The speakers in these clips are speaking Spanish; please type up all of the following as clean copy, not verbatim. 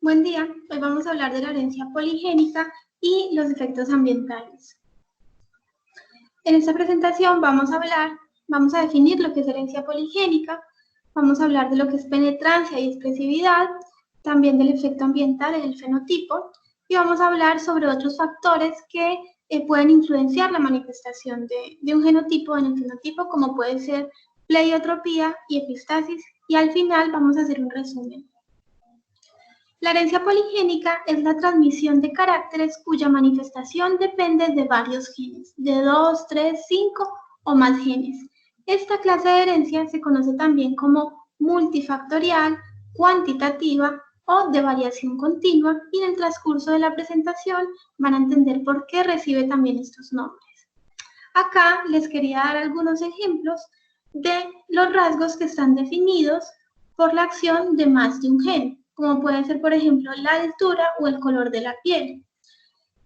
Buen día, hoy vamos a hablar de la herencia poligénica y los efectos ambientales. En esta presentación vamos a definir lo que es herencia poligénica, vamos a hablar de lo que es penetrancia y expresividad, también del efecto ambiental en el fenotipo, y vamos a hablar sobre otros factores que pueden influenciar la manifestación de un genotipo en el fenotipo, como puede ser pleiotropía y epistasis, y al final vamos a hacer un resumen. La herencia poligénica es la transmisión de caracteres cuya manifestación depende de varios genes, de 2, 3, 5 o más genes. Esta clase de herencia se conoce también como multifactorial, cuantitativa o de variación continua, y en el transcurso de la presentación van a entender por qué recibe también estos nombres. Acá les quería dar algunos ejemplos de los rasgos que están definidos por la acción de más de un gen, como puede ser, por ejemplo, la altura o el color de la piel.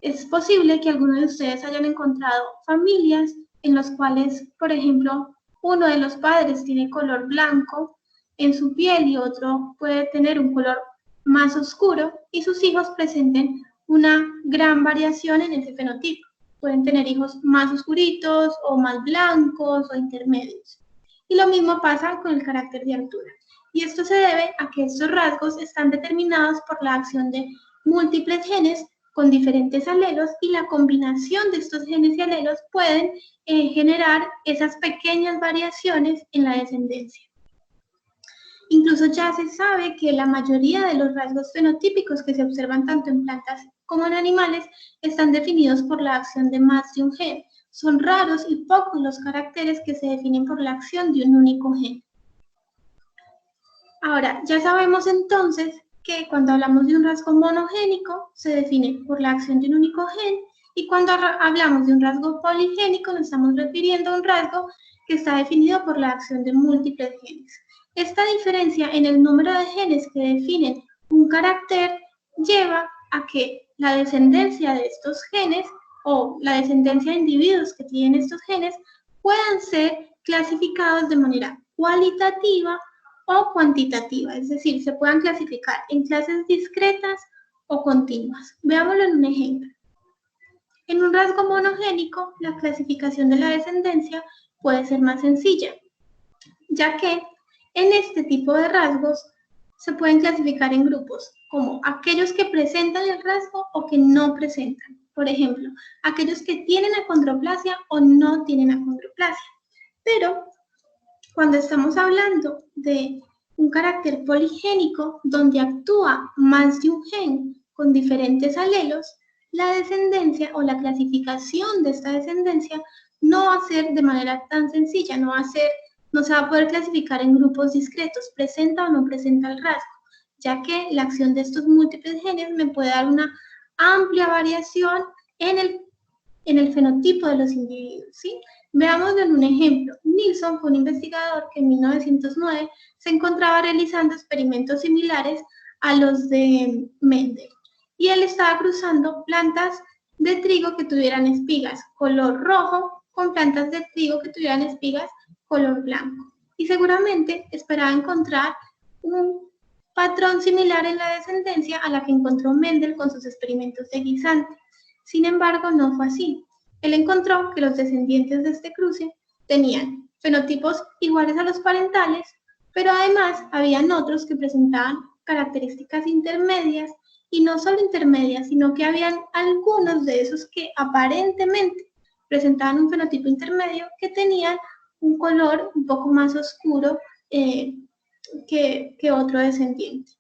Es posible que algunos de ustedes hayan encontrado familias en las cuales, por ejemplo, uno de los padres tiene color blanco en su piel y otro puede tener un color más oscuro y sus hijos presenten una gran variación en ese fenotipo. Pueden tener hijos más oscuritos o más blancos o intermedios. Y lo mismo pasa con el carácter de altura. Y esto se debe a que estos rasgos están determinados por la acción de múltiples genes con diferentes alelos, y la combinación de estos genes y alelos pueden generar esas pequeñas variaciones en la descendencia. Incluso ya se sabe que la mayoría de los rasgos fenotípicos que se observan tanto en plantas como en animales están definidos por la acción de más de un gen. Son raros y pocos los caracteres que se definen por la acción de un único gen. Ahora, ya sabemos entonces que cuando hablamos de un rasgo monogénico se define por la acción de un único gen, y cuando hablamos de un rasgo poligénico nos estamos refiriendo a un rasgo que está definido por la acción de múltiples genes. Esta diferencia en el número de genes que definen un carácter lleva a que la descendencia de estos genes o la descendencia de individuos que tienen estos genes puedan ser clasificados de manera cualitativa o cuantitativa, es decir, se puedan clasificar en clases discretas o continuas. Veámoslo en un ejemplo. En un rasgo monogénico, la clasificación de la descendencia puede ser más sencilla, ya que en este tipo de rasgos se pueden clasificar en grupos, como aquellos que presentan el rasgo o que no presentan. Por ejemplo, aquellos que tienen acondroplasia o no tienen acondroplasia. Pero cuando estamos hablando de un carácter poligénico donde actúa más de un gen con diferentes alelos, la descendencia o la clasificación de esta descendencia no va a ser de manera tan sencilla, no se va a poder clasificar en grupos discretos, presenta o no presenta el rasgo, ya que la acción de estos múltiples genes me puede dar una amplia variación en el fenotipo de los individuos, ¿sí? Veámoslo en un ejemplo. Nilsson fue un investigador que en 1909 se encontraba realizando experimentos similares a los de Mendel, y él estaba cruzando plantas de trigo que tuvieran espigas color rojo con plantas de trigo que tuvieran espigas color blanco, y seguramente esperaba encontrar un patrón similar en la descendencia a la que encontró Mendel con sus experimentos de guisante. Sin embargo, no fue así. Él encontró que los descendientes de este cruce tenían fenotipos iguales a los parentales, pero además habían otros que presentaban características intermedias, y no solo intermedias, sino que habían algunos de esos que aparentemente presentaban un fenotipo intermedio que tenían un color un poco más oscuro que otro descendiente.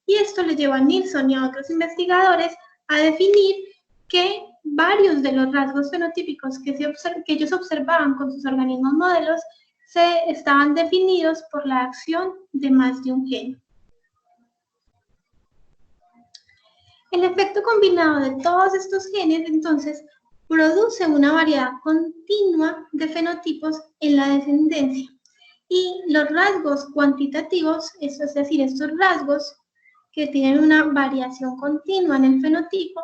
Y esto le llevó a Nilsson y a otros investigadores a definir que varios de los rasgos fenotípicos que ellos observaban con sus organismos modelos estaban definidos por la acción de más de un gen. El efecto combinado de todos estos genes, entonces, produce una variedad continua de fenotipos en la descendencia. Y los rasgos cuantitativos, es decir, estos rasgos que tienen una variación continua en el fenotipo,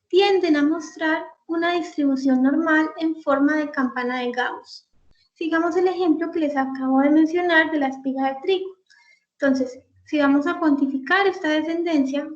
tienden a mostrar una distribución normal en forma de campana de Gauss. Sigamos el ejemplo que les acabo de mencionar de la espiga de trigo. Entonces, Si vamos a cuantificar esta descendencia,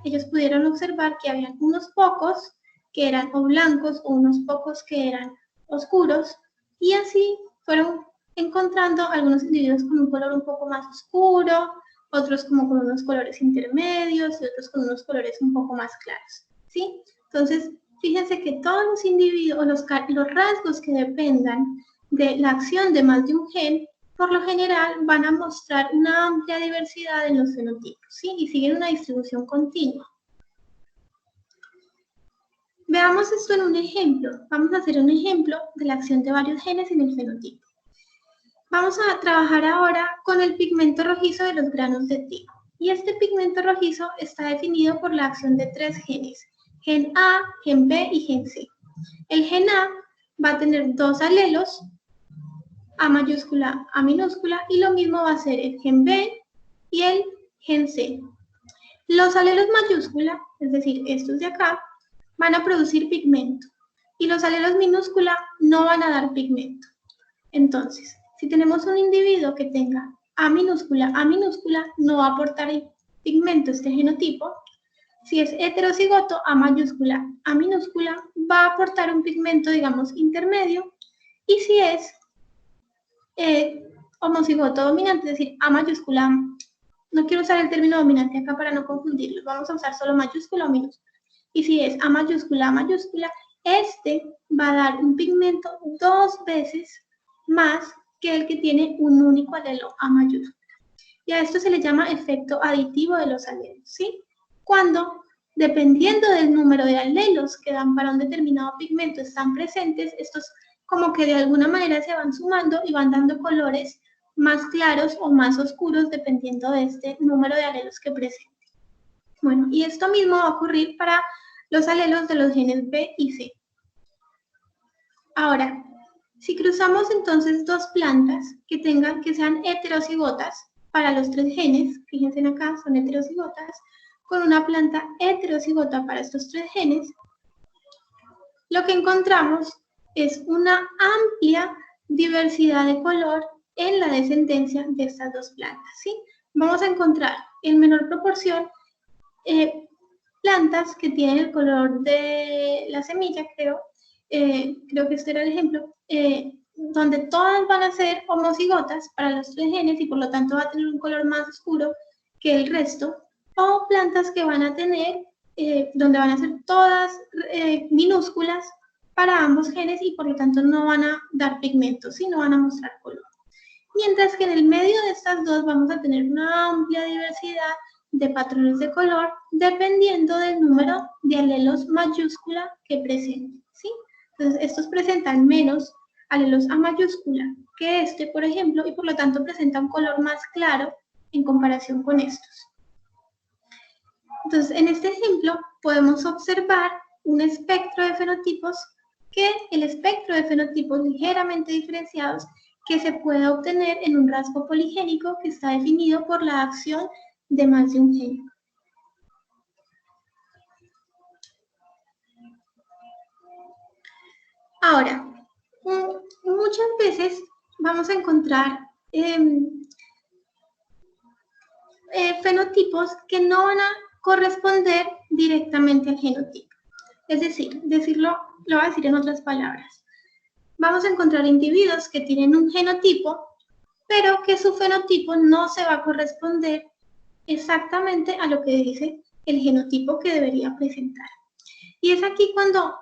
ellos pudieron observar que había unos pocos que eran o blancos o unos pocos que eran oscuros, y así fueron encontrando algunos individuos con un color un poco más oscuro, otros como con unos colores intermedios y otros con unos colores un poco más claros, ¿sí? Entonces, fíjense que todos los individuos, los rasgos que dependan de la acción de más de un gen, por lo general van a mostrar una amplia diversidad en los fenotipos, ¿sí? Y siguen una distribución continua. Veamos esto en un ejemplo. Vamos a hacer un ejemplo de la acción de varios genes en el fenotipo. Vamos a trabajar ahora con el pigmento rojizo de los granos de trigo. Y este pigmento rojizo está definido por la acción de 3 genes, gen A, gen B y gen C. El gen A va a tener 2 alelos, A mayúscula, A minúscula, y lo mismo va a ser el gen B y el gen C. Los alelos mayúscula, es decir, estos de acá, van a producir pigmento, y los alelos minúscula no van a dar pigmento. Entonces, si tenemos un individuo que tenga A minúscula, no va a aportar pigmento este genotipo. Si es heterocigoto, A mayúscula, A minúscula, va a aportar un pigmento, digamos, intermedio. Y si es homocigoto dominante, es decir, A mayúscula, no quiero usar el término dominante acá para no confundirlos, vamos a usar solo mayúscula o minúscula. Y si es A mayúscula, este va a dar un pigmento 2 veces más que el que tiene un único alelo A mayúscula. Y a esto se le llama efecto aditivo de los alelos, ¿sí? Cuando, dependiendo del número de alelos que dan para un determinado pigmento están presentes, estos como que de alguna manera se van sumando y van dando colores más claros o más oscuros dependiendo de este número de alelos que presenten. Bueno, y esto mismo va a ocurrir para los alelos de los genes B y C. Ahora, si cruzamos entonces 2 plantas que sean heterocigotas para los 3 genes, fíjense acá, son heterocigotas, con una planta heterocigota para estos 3 genes, lo que encontramos es una amplia diversidad de color en la descendencia de estas 2 plantas, ¿sí? Vamos a encontrar en menor proporción plantas que tienen el color de la semilla, creo que este era el ejemplo, donde todas van a ser homocigotas para los 3 genes y por lo tanto va a tener un color más oscuro que el resto, o plantas que van a tener, donde van a ser todas minúsculas para ambos genes y por lo tanto no van a dar pigmentos, ¿sí? No van a mostrar color. Mientras que en el medio de estas 2 vamos a tener una amplia diversidad de patrones de color dependiendo del número de alelos mayúscula que presenten, ¿sí? Entonces, estos presentan menos alelos A mayúscula que este, por ejemplo, y por lo tanto presentan un color más claro en comparación con estos. Entonces, en este ejemplo podemos observar un espectro de fenotipos el espectro de fenotipos ligeramente diferenciados que se puede obtener en un rasgo poligénico que está definido por la acción de más de un gen. Ahora, muchas veces vamos a encontrar fenotipos que no van a corresponder directamente al genotipo. Es decir, lo voy a decir en otras palabras. Vamos a encontrar individuos que tienen un genotipo, pero que su fenotipo no se va a corresponder exactamente a lo que dice el genotipo que debería presentar. Y es aquí cuando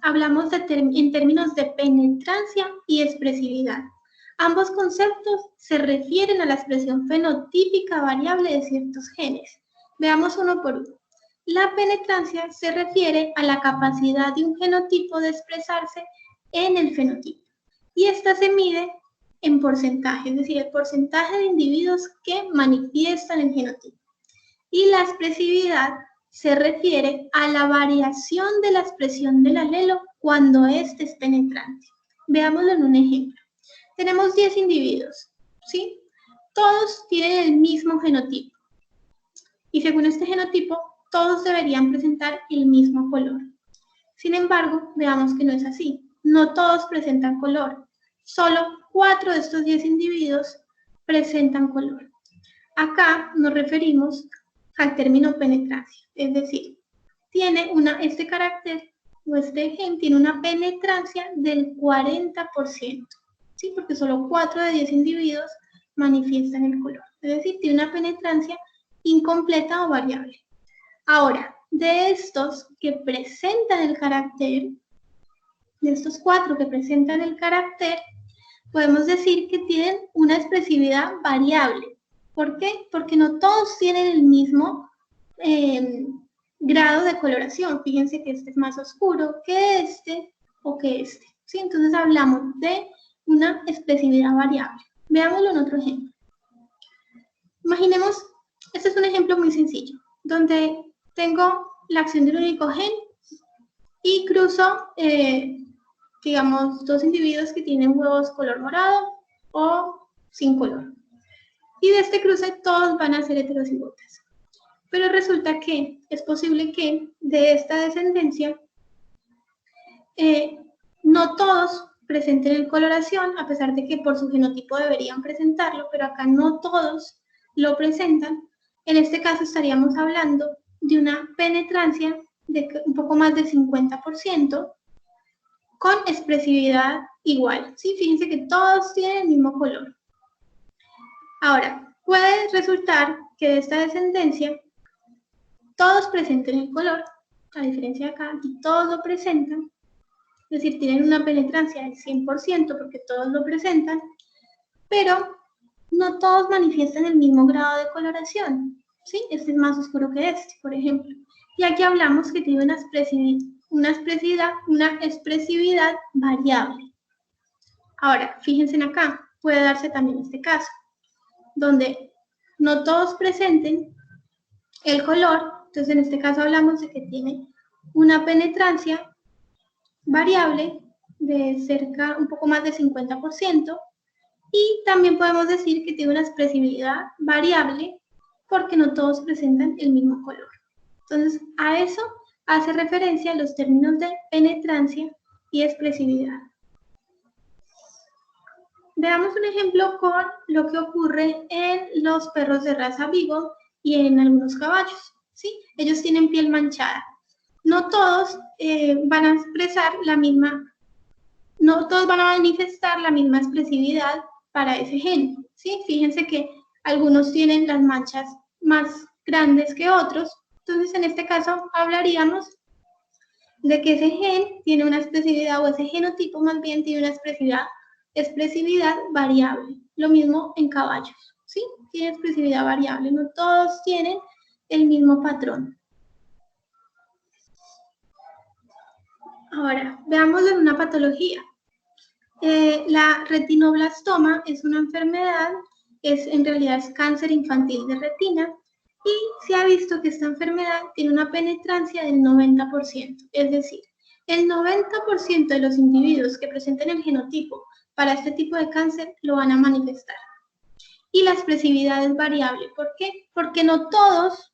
hablamos en términos de penetrancia y expresividad. Ambos conceptos se refieren a la expresión fenotípica variable de ciertos genes. Veamos uno por uno. La penetrancia se refiere a la capacidad de un genotipo de expresarse en el fenotipo. Y esta se mide en porcentaje, es decir, el porcentaje de individuos que manifiestan el genotipo. Y la expresividad se refiere a la variación de la expresión del alelo cuando éste es penetrante. Veámoslo en un ejemplo. Tenemos 10 individuos, ¿sí? Todos tienen el mismo genotipo. Y según este genotipo, todos deberían presentar el mismo color. Sin embargo, veamos que no es así. No todos presentan color. Solo 4 de estos 10 individuos presentan color. Acá nos referimos al término penetrancia, es decir, tiene este carácter o este gen tiene una penetrancia del 40%, ¿sí? Porque solo 4 de 10 individuos manifiestan el color, es decir, tiene una penetrancia incompleta o variable. Ahora, de estos que presentan el carácter, de estos 4 que presentan el carácter, podemos decir que tienen una expresividad variable. ¿Por qué? Porque no todos tienen el mismo grado de coloración. Fíjense que este es más oscuro que este o que este, ¿sí? Entonces hablamos de una expresividad variable. Veámoslo en otro ejemplo. Imaginemos, este es un ejemplo muy sencillo, donde tengo la acción de un único gen y cruzo, digamos, 2 individuos que tienen huevos color morado o sin color. Y de este cruce todos van a ser heterocigotas. Pero resulta que es posible que de esta descendencia no todos presenten coloración, a pesar de que por su genotipo deberían presentarlo, pero acá no todos lo presentan. En este caso estaríamos hablando de una penetrancia de un poco más del 50%, con expresividad igual, ¿sí? Fíjense que todos tienen el mismo color. Ahora, puede resultar que de esta descendencia todos presenten el color, a diferencia de acá, aquí todos lo presentan, es decir, tienen una penetrancia del 100% porque todos lo presentan, pero no todos manifiestan el mismo grado de coloración, ¿sí? Este es más oscuro que este, por ejemplo. Y aquí hablamos que tiene una expresividad variable. Ahora, fíjense en acá, puede darse también este caso, donde no todos presenten el color, entonces en este caso hablamos de que tiene una penetrancia variable de cerca, un poco más de 50%, y también podemos decir que tiene una expresividad variable porque no todos presentan el mismo color. Entonces, a eso hace referencia los términos de penetrancia y expresividad. Veamos un ejemplo con lo que ocurre en los perros de raza Beagle y en algunos caballos, ¿sí? Ellos tienen piel manchada. No todos van a expresar no todos van a manifestar la misma expresividad para ese gen, ¿sí? Fíjense que algunos tienen las manchas más grandes que otros, entonces en este caso hablaríamos de que ese gen tiene una expresividad, o ese genotipo más bien tiene una expresividad variable. Lo mismo en caballos, ¿sí? Tiene expresividad variable, no todos tienen el mismo patrón. Ahora, veámoslo en una patología. La retinoblastoma es una enfermedad, en realidad es cáncer infantil de retina, y se ha visto que esta enfermedad tiene una penetrancia del 90%, es decir, el 90% de los individuos que presenten el genotipo para este tipo de cáncer lo van a manifestar. Y la expresividad es variable. ¿Por qué? Porque no todos,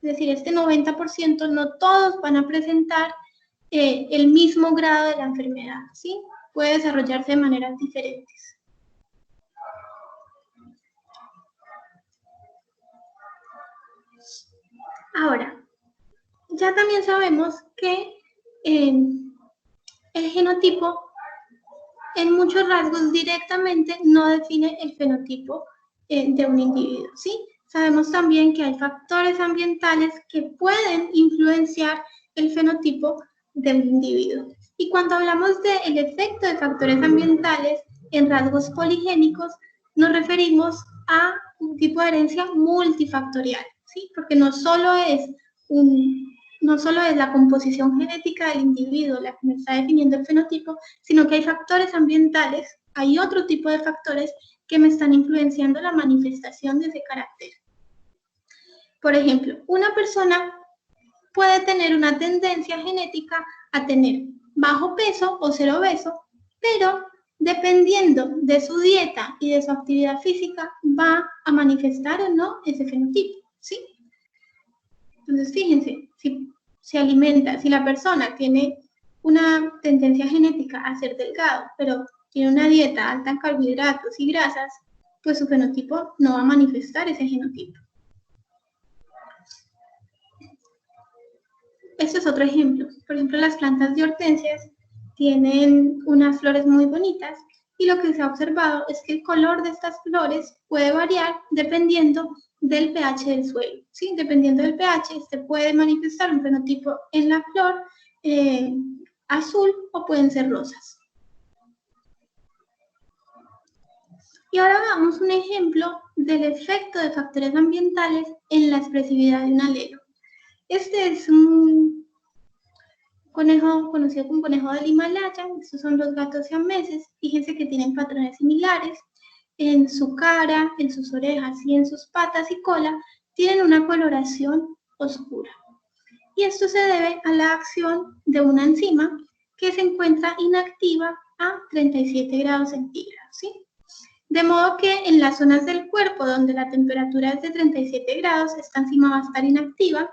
es decir, este 90%, no todos van a presentar el mismo grado de la enfermedad, ¿sí? Puede desarrollarse de maneras diferentes. Ahora, ya también sabemos que el genotipo en muchos rasgos directamente no define el fenotipo de un individuo, ¿sí? Sabemos también que hay factores ambientales que pueden influenciar el fenotipo de un individuo. Y cuando hablamos del efecto de factores ambientales en rasgos poligénicos, nos referimos a un tipo de herencia multifactorial, ¿sí? Porque no solo es la composición genética del individuo la que me está definiendo el fenotipo, sino que hay factores ambientales, hay otro tipo de factores que me están influenciando la manifestación de ese carácter. Por ejemplo, una persona puede tener una tendencia genética a tener bajo peso o ser obeso, pero dependiendo de su dieta y de su actividad física, va a manifestar o no ese fenotipo, ¿sí? Entonces, fíjense, si la persona tiene una tendencia genética a ser delgado, pero tiene una dieta alta en carbohidratos y grasas, pues su fenotipo no va a manifestar ese genotipo. Este es otro ejemplo. Por ejemplo, las plantas de hortensias tienen unas flores muy bonitas y lo que se ha observado es que el color de estas flores puede variar dependiendo del pH del suelo, ¿sí? Dependiendo del pH, este puede manifestar un fenotipo en la flor azul o pueden ser rosas. Y ahora veamos un ejemplo del efecto de factores ambientales en la expresividad de un alelo. Este es un conejo conocido como conejo del Himalaya. Estos son los gatos siameses. Fíjense que tienen patrones similares en su cara, en sus orejas y en sus patas y cola. Tienen una coloración oscura. Y esto se debe a la acción de una enzima que se encuentra inactiva a 37 grados centígrados, ¿sí? De modo que en las zonas del cuerpo donde la temperatura es de 37 grados, esta enzima va a estar inactiva,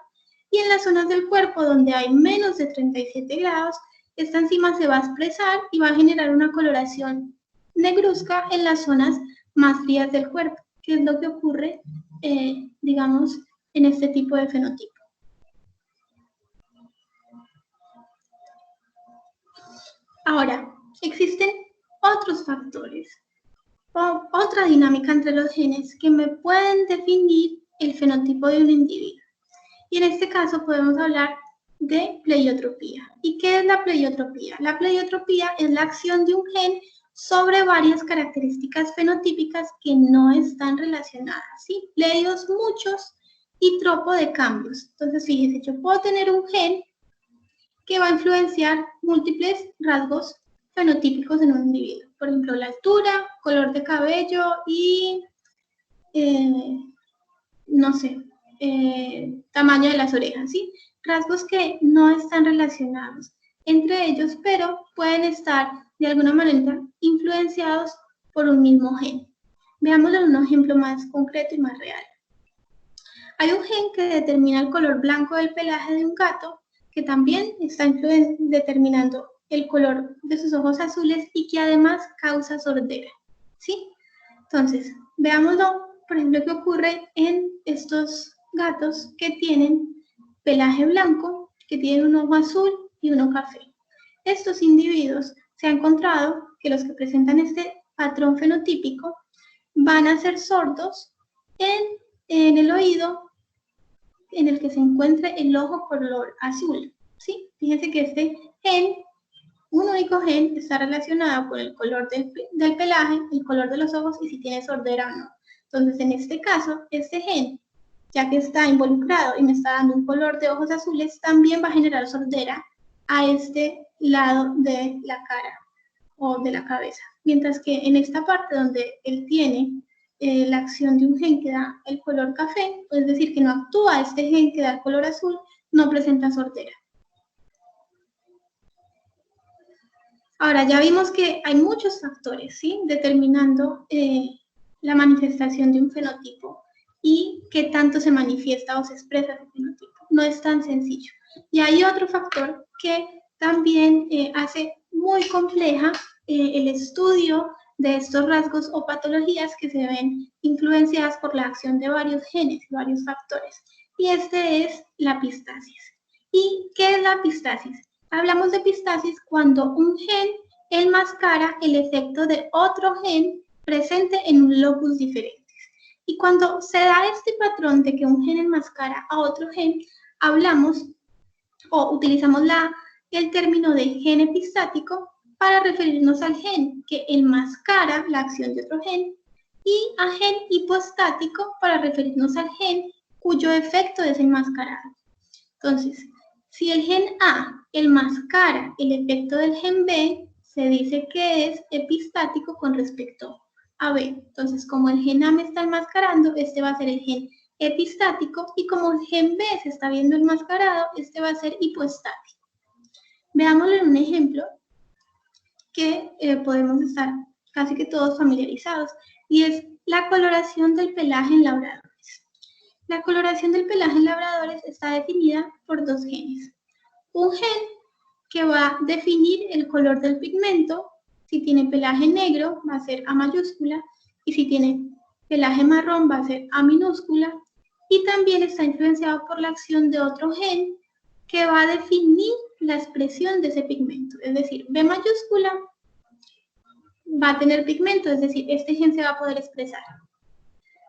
y en las zonas del cuerpo donde hay menos de 37 grados, esta enzima se va a expresar y va a generar una coloración negruzca en las zonas más frías del cuerpo, que es lo que ocurre, digamos, en este tipo de fenotipo. Ahora, existen otros factores o otra dinámica entre los genes que me pueden definir el fenotipo de un individuo. Y en este caso podemos hablar de pleiotropía. ¿Y qué es la pleiotropía? La pleiotropía es la acción de un gen sobre varias características fenotípicas que no están relacionadas, ¿sí? Pleios, muchos, y tropo de cambios. Entonces, fíjense, yo puedo tener un gen que va a influenciar múltiples rasgos fenotípicos en un individuo. Por ejemplo, la altura, color de cabello y, no sé, tamaño de las orejas, ¿sí? Rasgos que no están relacionados entre ellos, pero pueden estar de alguna manera influenciados por un mismo gen. Veámoslo en un ejemplo más concreto y más real. Hay un gen que determina el color blanco del pelaje de un gato, que también está determinando el color de sus ojos azules y que además causa sordera, ¿sí? Entonces, veámoslo, por ejemplo, qué ocurre en estos gatos que tienen pelaje blanco, que tienen un ojo azul y uno café. Estos individuos se ha encontrado que los que presentan este patrón fenotípico van a ser sordos en el oído en el que se encuentre el ojo color azul, ¿sí? Fíjense que este gen, un único gen, está relacionado con el color del pelaje, el color de los ojos y si tiene sordera o no. Entonces, en este caso, este gen, ya que está involucrado y me está dando un color de ojos azules, también va a generar sordera a este lado de la cara o de la cabeza. Mientras que en esta parte donde él tiene la acción de un gen que da el color café, es decir, que no actúa este gen que da el color azul, no presenta sordera. Ahora, ya vimos que hay muchos factores, ¿sí? Determinando la manifestación de un fenotipo y qué tanto se manifiesta o se expresa ese fenotipo. No es tan sencillo. Y hay otro factor que también hace muy compleja el estudio de estos rasgos o patologías que se ven influenciadas por la acción de varios genes, varios factores. Y este es la epistasis. ¿Y qué es la epistasis? Hablamos de epistasis cuando un gen enmascara el efecto de otro gen presente en un locus diferente. Y cuando se da este patrón de que un gen enmascara a otro gen, hablamos o utilizamos el término de gen epistático para referirnos al gen que enmascara la acción de otro gen y a gen hipostático para referirnos al gen cuyo efecto es enmascarado. Entonces, si el gen A enmascara el efecto del gen B, se dice que es epistático con respecto a B. Entonces, como el gen A me está enmascarando, este va a ser el gen epistático y como el gen B se está viendo enmascarado, este va a ser hipostático. Veámoslo en un ejemplo que podemos estar casi que todos familiarizados y es la coloración del pelaje en labradores. La coloración del pelaje en labradores está definida por dos genes. Un gen que va a definir el color del pigmento, si tiene pelaje negro va a ser A mayúscula y si tiene el AG marrón va a ser A minúscula y también está influenciado por la acción de otro gen que va a definir la expresión de ese pigmento. Es decir, B mayúscula va a tener pigmento, es decir, este gen se va a poder expresar.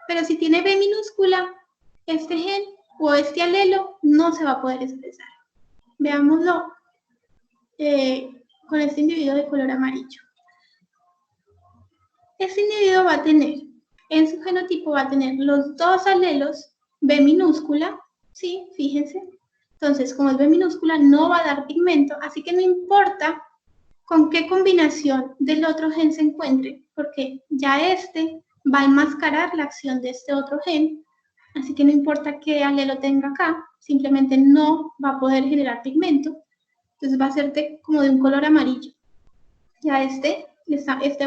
Pero si tiene B minúscula, este gen o este alelo no se va a poder expresar. Veámoslo con este individuo de color amarillo. Este individuo va a tener, en su genotipo va a tener los dos alelos B minúscula, ¿sí? Fíjense. Entonces, como es B minúscula, no va a dar pigmento, así que no importa con qué combinación del otro gen se encuentre, porque ya este va a enmascarar la acción de este otro gen, así que no importa qué alelo tenga acá, simplemente no va a poder generar pigmento, entonces va a ser como de un color amarillo. Ya este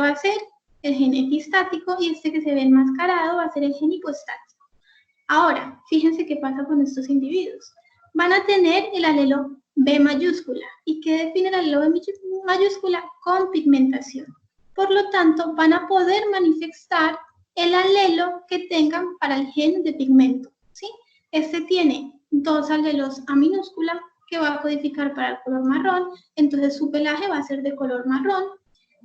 va a ser el gen epistático y este que se ve enmascarado va a ser el gen hipostático. Ahora, fíjense qué pasa con estos individuos. Van a tener el alelo B mayúscula. ¿Y qué define el alelo B mayúscula? Con pigmentación. Por lo tanto, van a poder manifestar el alelo que tengan para el gen de pigmento, ¿sí? Este tiene dos alelos A minúscula que va a codificar para el color marrón, entonces su pelaje va a ser de color marrón.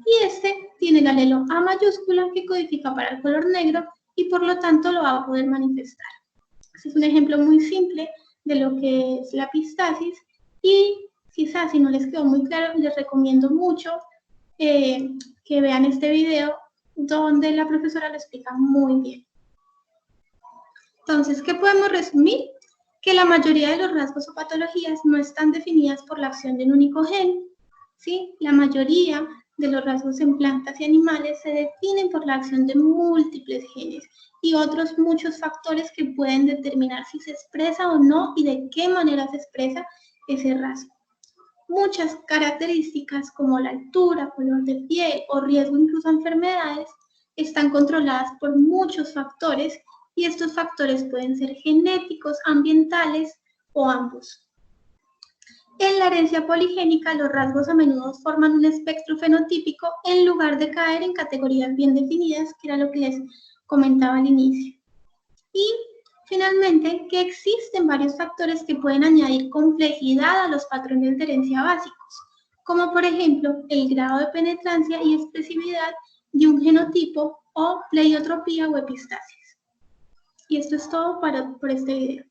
Y este tiene el alelo A mayúscula que codifica para el color negro y por lo tanto lo va a poder manifestar. Este es un ejemplo muy simple de lo que es la epistasis y quizás si no les quedó muy claro, les recomiendo mucho que vean este video donde la profesora lo explica muy bien. Entonces, ¿qué podemos resumir? Que la mayoría de los rasgos o patologías no están definidas por la acción de un único gen, ¿sí? La mayoría de los rasgos en plantas y animales se definen por la acción de múltiples genes y otros muchos factores que pueden determinar si se expresa o no y de qué manera se expresa ese rasgo. Muchas características como la altura, color de piel o riesgo incluso a enfermedades están controladas por muchos factores y estos factores pueden ser genéticos, ambientales o ambos. En la herencia poligénica, los rasgos a menudo forman un espectro fenotípico en lugar de caer en categorías bien definidas, que era lo que les comentaba al inicio. Y finalmente, que existen varios factores que pueden añadir complejidad a los patrones de herencia básicos, como por ejemplo el grado de penetrancia y expresividad de un genotipo o pleiotropía o epistasis. Y esto es todo por este video.